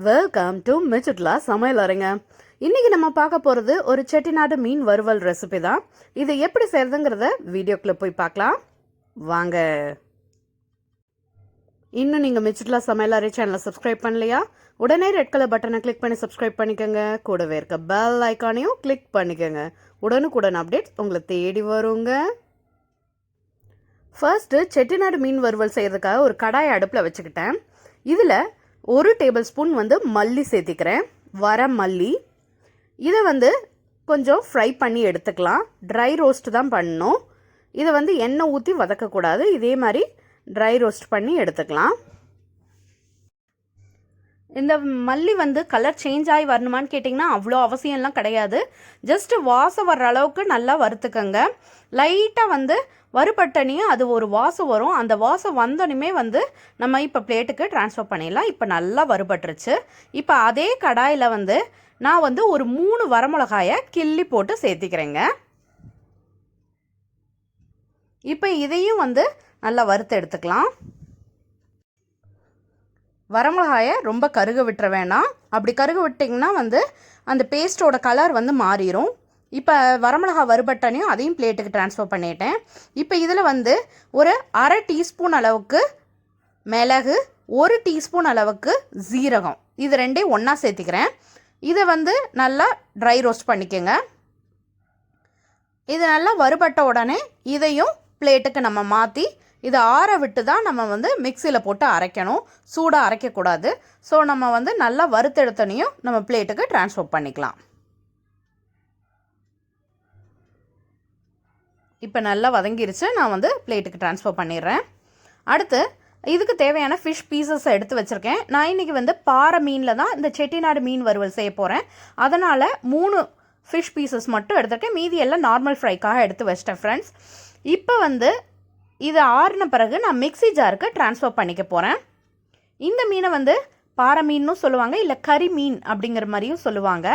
Welcome to மிச்சுட்லா சமையல் அறைங்க. இன்னைக்கு நம்ம பார்க்க போகிறது ஒரு செட்டிநாடு மீன் வறுவல் ரெசிபி தான். இது எப்படி செய்யறதுங்கிறத வீடியோக்குள்ள போய் பார்க்கலாம் வாங்க. இன்னும் நீங்கள் மிச்சுட்லா சமையல் அறை சேனலை சப்ஸ்கிரைப் பண்ணலையா? உடனே ரெட் கலர் பட்டனை கிளிக் பண்ணி சப்ஸ்கிரைப் பண்ணிக்கோங்க. கூடவே இருக்க பெல் ஐக்கானையும் கிளிக் பண்ணிக்கோங்க. உடனுக்குடன் அப்டேட்ஸ் உங்களை தேடி வருங்க. ஃபர்ஸ்ட்டு செட்டிநாடு மீன் வறுவல் செய்கிறதுக்காக ஒரு கடாயை அடுப்பில் வச்சுக்கிட்டேன். இதில் 1 டேபிள் ஸ்பூன் மல்லி சேர்த்திக்கிறேன். வர மல்லி இதை கொஞ்சம் ஃப்ரை பண்ணி எடுத்துக்கலாம். ட்ரை ரோஸ்ட் தான் பண்ணணும். இதை எண்ணெய் ஊற்றி வதக்கக்கூடாது. இதே மாதிரி ட்ரை ரோஸ்ட் பண்ணி எடுத்துக்கலாம். இந்த மல்லி கலர் சேஞ்ச் ஆகி வரணுமான்னு கேட்டிங்கன்னா அவ்வளோ அவசியம்லாம் கிடையாது. ஜஸ்ட்டு வாசம் வர்ற அளவுக்கு நல்லா வறுத்துக்கங்க. லைட்டாக வறுபட்டனையும் அது ஒரு வாசம் வரும். அந்த வாசம் வந்தோடனே நம்ம இப்போ பிளேட்டுக்கு ட்ரான்ஸ்ஃபர் பண்ணிடலாம். இப்போ நல்லா வறுபட்டுருச்சு. இப்போ அதே கடாயில் நான் ஒரு 3 வரமிளகாயை கிள்ளி போட்டு சேர்த்திக்கிறேங்க. இப்போ இதையும் நல்லா வறுத்து எடுத்துக்கலாம். வரமிளகாயை ரொம்ப கருக விட்டுற வேணாம். அப்படி கருக விட்டிங்கன்னா அந்த பேஸ்ட்டோட கலர் மாறிடும். இப்போ வரமிளகா வறுபட்டனையும் அதையும் பிளேட்டுக்கு ட்ரான்ஸ்ஃபர் பண்ணிட்டேன். இப்போ இதில் ஒரு 1/2 டீஸ்பூன் அளவுக்கு மிளகு, 1 டீஸ்பூன் அளவுக்கு ஜீரகம், இது ரெண்டையும் ஒன்றா சேர்த்திக்கிறேன். இதை நல்லா ட்ரை ரோஸ்ட் பண்ணிக்கோங்க. இது நல்லா வறுபட்ட உடனே இதையும் பிளேட்டுக்கு நம்ம மாற்றி இதை ஆற விட்டு தான் நம்ம மிக்சியில் போட்டு அரைக்கணும். சூடாக அரைக்கக்கூடாது. ஸோ நம்ம நல்லா வறுத்தெடுத்தனையும் நம்ம பிளேட்டுக்கு ட்ரான்ஸ்ஃபர் பண்ணிக்கலாம். இப்போ நல்லா வதங்கிருச்சு. நான் பிளேட்டுக்கு ட்ரான்ஸ்ஃபர் பண்ணிடுறேன். அடுத்து இதுக்கு தேவையான ஃபிஷ் பீசஸை எடுத்து வச்சுருக்கேன். நான் இன்றைக்கி பாறை மீனில் தான் இந்த செட்டிநாடு மீன் வறுவல் செய்ய போகிறேன். அதனால் 3 ஃபிஷ் பீசஸ் மட்டும் எடுத்துருக்கேன். மீதி எல்லாம் நார்மல் ஃப்ரைக்காக எடுத்து வச்சிட்டேன் ஃப்ரெண்ட்ஸ். இப்போ இது ஆறின பிறகு நான் மிக்ஸி ஜாருக்கு ட்ரான்ஸ்ஃபர் பண்ணிக்க போகிறேன். இந்த மீனை பாறை மீன்னும் சொல்லுவாங்க, இல்லை கறி மீன் அப்படிங்கிற மாதிரியும் சொல்லுவாங்க.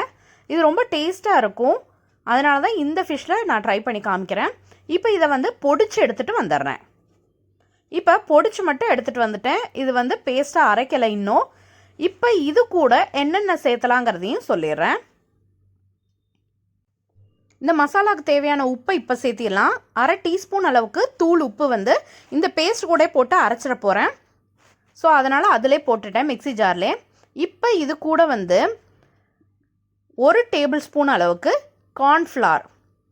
இது ரொம்ப டேஸ்ட்டாக இருக்கும். அதனால தான் இந்த ஃபிஷ்ஷில் நான் ட்ரை பண்ணி காமிக்கிறேன். இப்போ இதை பொடிச்சு எடுத்துகிட்டு வந்துடுறேன். இப்போ பொடிச்சு மட்டும் எடுத்துகிட்டு வந்துட்டேன். இது பேஸ்ட்டாக அரைக்கலை இன்னும். இப்போ இது கூட என்னென்ன சேர்த்தலாங்கிறதையும் சொல்லிடுறேன். இந்த மசாலாவுக்கு தேவையான உப்பை இப்போ சேர்த்திடலாம். 1/2 டீஸ்பூன் அளவுக்கு தூள் உப்பு இந்த பேஸ்ட் கூட போட்டு அரைச்சிட போகிறேன். ஸோ அதனால் அதிலே போட்டுட்டேன் மிக்ஸி ஜார்லே. இப்போ இது கூட 1 டேபிள் ஸ்பூன் அளவுக்கு கார்ன்ஃப்ளவர்,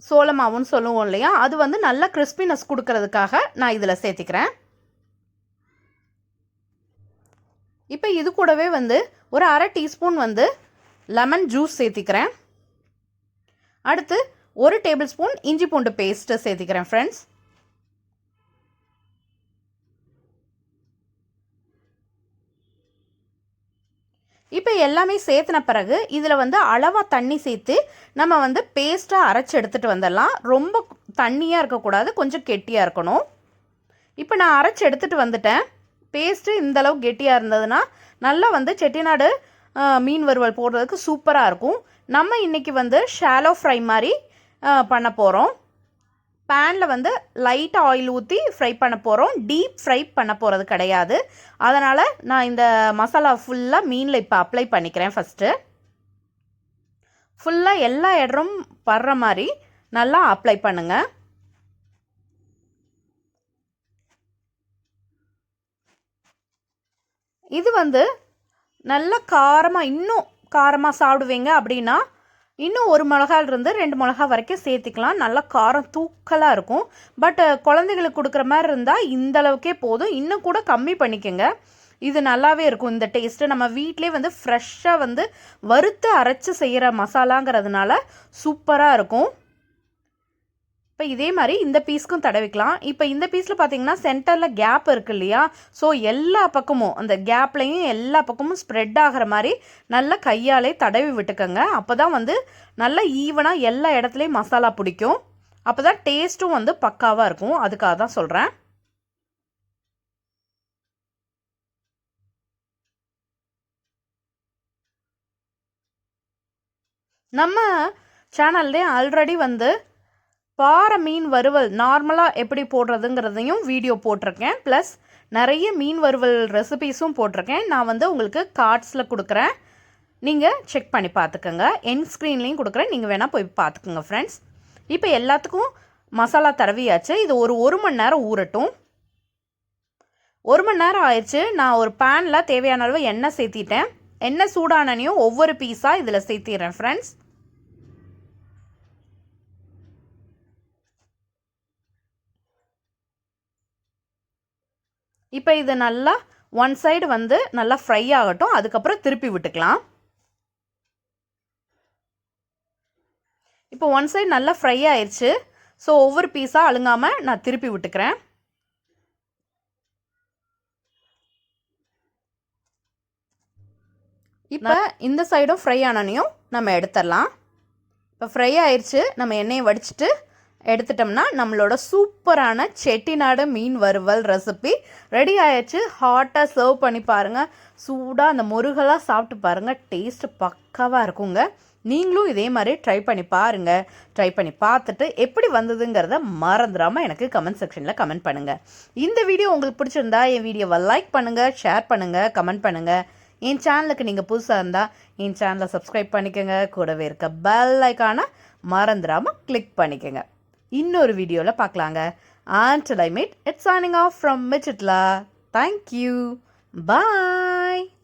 சோளமாவுன்னு சொல்லுவோம் இல்லையா, அது நல்ல கிறிஸ்பினஸ் கொடுக்கறதுக்காக நான் இதில் சேர்த்திக்கிறேன். இப்போ இது கூடவே ஒரு 1/2 டீஸ்பூன் லெமன் ஜூஸ் சேர்த்திக்கிறேன். அடுத்து 1 டேபிள் ஸ்பூன் இஞ்சி பூண்டு பேஸ்ட்டு சேர்த்திக்கிறேன் ஃப்ரெண்ட்ஸ். இப்போ எல்லாமே சேர்த்துன பிறகு இதில் அளவாக தண்ணி சேர்த்து நம்ம பேஸ்ட்டாக அரைச்சி எடுத்துகிட்டு வந்துடலாம். ரொம்ப தண்ணியாக இருக்கக்கூடாது, கொஞ்சம் கெட்டியாக இருக்கணும். இப்போ நான் அரைச்சி எடுத்துகிட்டு வந்துட்டேன். பேஸ்ட்டு இந்தளவு கெட்டியாக இருந்ததுன்னா நல்லா செட்டிநாடு மீன் வறுவல் போடுறதுக்கு சூப்பராக இருக்கும். நம்ம இன்றைக்கி ஷாலோ ஃப்ரை மாதிரி பண்ண போகிறோம். பேனில் லைட்டாக ஆயில் ஊற்றி ஃப்ரை பண்ண போகிறோம். டீப் ஃப்ரை பண்ண போகிறது கிடையாது. அதனால் நான் இந்த மசாலா ஃபுல்லாக மீனில் இப்போ அப்ளை பண்ணிக்கிறேன். ஃபஸ்ட்டு ஃபுல்லாக எல்லா இடமும் படுற மாதிரி நல்லா அப்ளை பண்ணுங்கள். இது நல்லா காரமாக, இன்னும் காரமாக சாப்பிடுவீங்க அப்படின்னா இன்னும் 1 மிளகாயிலிருந்து 2 மிளகா வரைக்கும் சேர்த்திக்கலாம். நல்லா காரம் தூக்கலாக இருக்கும். பட் குழந்தைகளுக்கு கொடுக்குற மாதிரி இருந்தால் இந்த அளவுக்கே போதும். இன்னும் கூட கம்மி பண்ணிக்கோங்க. இது நல்லாவே இருக்கும். இந்த டேஸ்ட்டு நம்ம வீட்டிலே ஃப்ரெஷ்ஷாக வறுத்து அரைச்சி செய்கிற மசாலாங்கிறதுனால சூப்பராக இருக்கும். இப்போ இதே மாதிரி இந்த பீஸ்க்கும் தடவிக்கலாம். இப்போ இந்த பீஸில் பார்த்தீங்கன்னா சென்டரில் கேப் இருக்கு இல்லையா, ஸோ எல்லா பக்கமும் அந்த கேப்லையும் எல்லா பக்கமும் ஸ்ப்ரெட் ஆகிற மாதிரி நல்லா கையாலே தடவி விட்டுக்கோங்க. அப்போ தான் நல்லா ஈவனாக எல்லா இடத்துலையும் மசாலா பிடிக்கும். அப்போ தான் டேஸ்ட்டும் பக்காவாக இருக்கும். அதுக்காக தான் சொல்கிறேன். நம்ம சேனல்லே ஆல்ரெடி பாறை மீன் வறுவல் நார்மலாக எப்படி போடுறதுங்கிறதையும் வீடியோ போட்டிருக்கேன். ப்ளஸ் நிறைய மீன் வறுவல் ரெசிபீஸும் போட்டிருக்கேன். நான் வந்து உங்களுக்கு கார்ட்ஸில் கொடுக்குறேன், நீங்கள் செக் பண்ணி பார்த்துக்கோங்க. என் ஸ்க்ரீன்லேயும் கொடுக்குறேன், நீங்கள் வேணால் போய் பார்த்துக்கோங்க ஃப்ரெண்ட்ஸ். இப்போ எல்லாத்துக்கும் மசாலா தடவியாச்சு. இது ஒரு மணி நேரம் ஊறட்டும். 1 மணி நேரம் ஆயிடுச்சு. நான் ஒரு பேனில் தேவையான அளவு எண்ணெய் சேர்த்திட்டேன். எண்ணெய் சூடானனையும் ஒவ்வொரு பீஸாக இதில் சேர்த்திடுறேன் ஃப்ரெண்ட்ஸ். இப்போ இது நல்லா ஒன் சைடு வந்து நல்லா ஃப்ரை ஆகட்டும். அதுக்கப்புறம் திருப்பி விட்டுக்கலாம். இப்போ ஒன் சைடு நல்லா ஃப்ரை ஆயிடுச்சு. ஸோ ஒவ்வொரு பீஸாக அழுங்காமல் நான் திருப்பி விட்டுக்கிறேன். இப்போ இந்த சைடும் ஃப்ரை ஆனனையும் நம்ம எடுத்துடலாம். இப்போ ஃப்ரை ஆயிடுச்சு. நம்ம எண்ணெயை வடிச்சிட்டு எடுத்துட்டோம்னா நம்மளோட சூப்பரான செட்டிநாடு மீன் வறுவல் ரெசிபி ரெடி ஆயிடுச்சு. ஹாட்டாக சர்வ் பண்ணி பாருங்கள். சூடாக அந்த முருகலாக சாப்பிட்டு பாருங்கள். டேஸ்ட்டு பக்காவாக இருக்குங்க. நீங்களும் இதே மாதிரி ட்ரை பண்ணி பாருங்கள். ட்ரை பண்ணி பார்த்துட்டு எப்படி வந்ததுங்கிறத மறந்துடாமல் எனக்கு கமெண்ட் செக்ஷனில் கமெண்ட் பண்ணுங்கள். இந்த வீடியோ உங்களுக்கு பிடிச்சிருந்தா என் வீடியோவை லைக் பண்ணுங்கள், ஷேர் பண்ணுங்கள், கமெண்ட் பண்ணுங்கள். என் சேனலுக்கு நீங்கள் புதுசாக இருந்தால் என் சேனலை சப்ஸ்கிரைப் பண்ணிக்கோங்க. கூடவே இருக்க பெல் ஐக்கானை மறந்துடாமல் கிளிக் பண்ணிக்கோங்க. இன்னொரு வீடியோவில் பார்க்கலாங்க. Until I meet, it's signing off from Chettinad. Thank you. Bye.